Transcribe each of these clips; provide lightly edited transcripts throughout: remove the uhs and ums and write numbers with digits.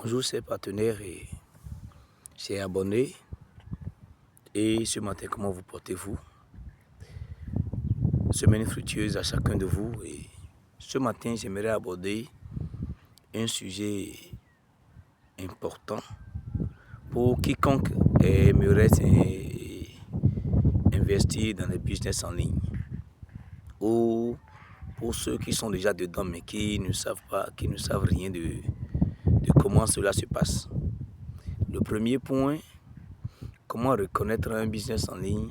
Bonjour chers partenaires et chers abonnés. Et ce matin, comment vous portez-vous? Semaine fructueuse à chacun de vous. Et ce matin, j'aimerais aborder un sujet important pour quiconque aimerait investir dans les business en ligne, ou pour ceux qui sont déjà dedans mais qui ne savent pas, qui ne savent rien de comment cela se passe. Le premier point, comment reconnaître un business en ligne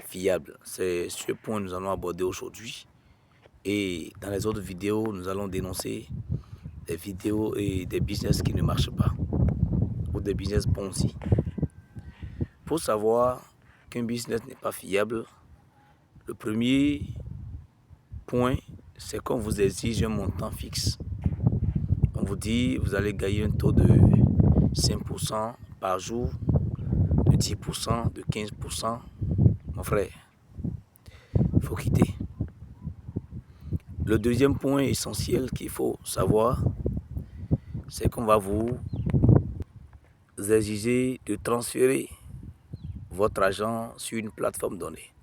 fiable? C'est ce point que nous allons aborder aujourd'hui. Et dans les autres vidéos, nous allons dénoncer des vidéos et des business qui ne marchent pas, ou des business bons aussi. Pour savoir qu'un business n'est pas fiable, le premier point, c'est qu'on vous exige un montant fixe. On vous dit, vous allez gagner un taux de 5% par jour, de 10%, de 15%. Mon frère, il faut quitter. Le deuxième point essentiel qu'il faut savoir, c'est qu'on va vous exiger de transférer votre argent sur une plateforme donnée.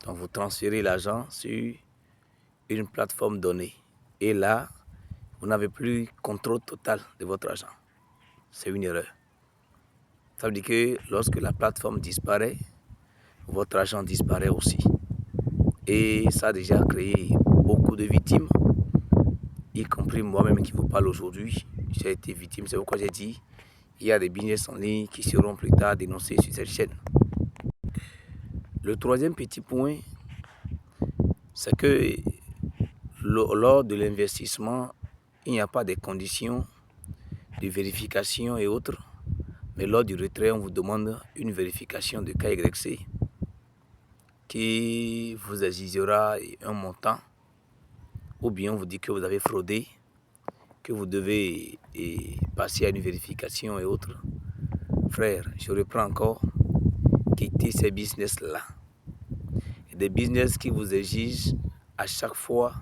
Donc vous transférez l'argent sur une plateforme donnée. Et là, vous n'avez plus contrôle total de votre argent. C'est une erreur. Ça veut dire que lorsque la plateforme disparaît, votre argent disparaît aussi. Et ça a déjà créé beaucoup de victimes, y compris moi-même qui vous parle aujourd'hui. J'ai été victime, c'est pourquoi j'ai dit il y a des business en ligne qui seront plus tard dénoncés sur cette chaîne. Le troisième petit point, c'est que lors de l'investissement, il n'y a pas de conditions de vérification et autres, mais lors du retrait, on vous demande une vérification de KYC qui vous exigera un montant, ou bien on vous dit que vous avez fraudé, que vous devez passer à une vérification et autres. Frère, je reprends encore, quittez ces business-là. Des business qui vous exigent à chaque fois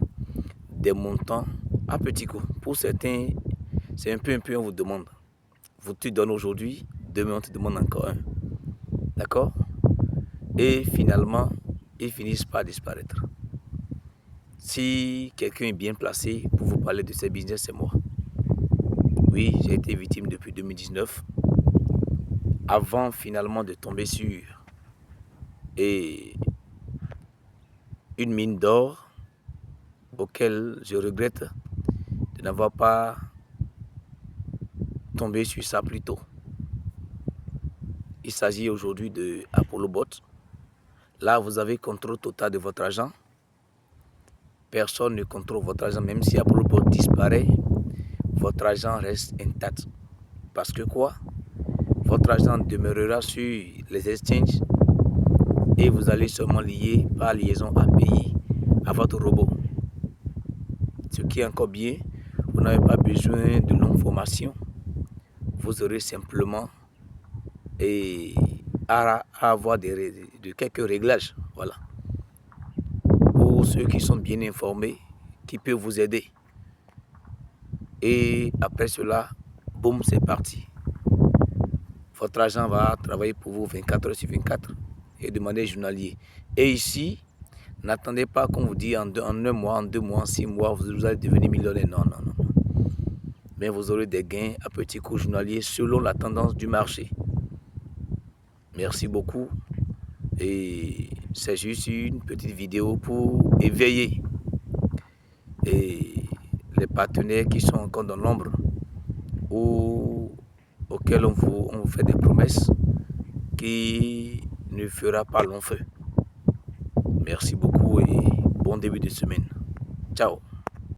des montants à petits coups. Pour certains, c'est un peu, on vous demande. Vous te donnes aujourd'hui, demain on te demande encore un. D'accord? Et finalement, ils finissent par disparaître. Si quelqu'un est bien placé pour vous parler de ces business, c'est moi. Oui, j'ai été victime depuis 2019. Avant finalement de tomber sur une mine d'or auquel je regrette de n'avoir pas tombé sur ça plus tôt. Il s'agit aujourd'hui de ApolloBot. Là, vous avez contrôle total de votre argent. Personne ne contrôle votre argent, même si ApolloBot disparaît, votre argent reste intact. Parce que quoi? Votre argent demeurera sur les exchanges et vous allez seulement lier par liaison API à votre robot. Ce qui est encore bien, vous n'avez pas besoin de longue formation. Vous aurez simplement à avoir de quelques réglages. Voilà. Pour ceux qui sont bien informés, qui peuvent vous aider. Et après cela, boum, c'est parti. Votre argent va travailler pour vous 24 heures sur 24 et de manière journalière. Et ici, n'attendez pas qu'on vous dise en un mois, en 2 mois, en 6 mois, vous allez devenir millionnaire. Non, non, non. Mais vous aurez des gains à petits coups journaliers selon la tendance du marché. Merci beaucoup. Et c'est juste une petite vidéo pour éveiller les partenaires qui sont encore dans l'ombre ou auxquels on vous fait des promesses qui ne fera pas long feu. Merci beaucoup et bon début de semaine. Ciao.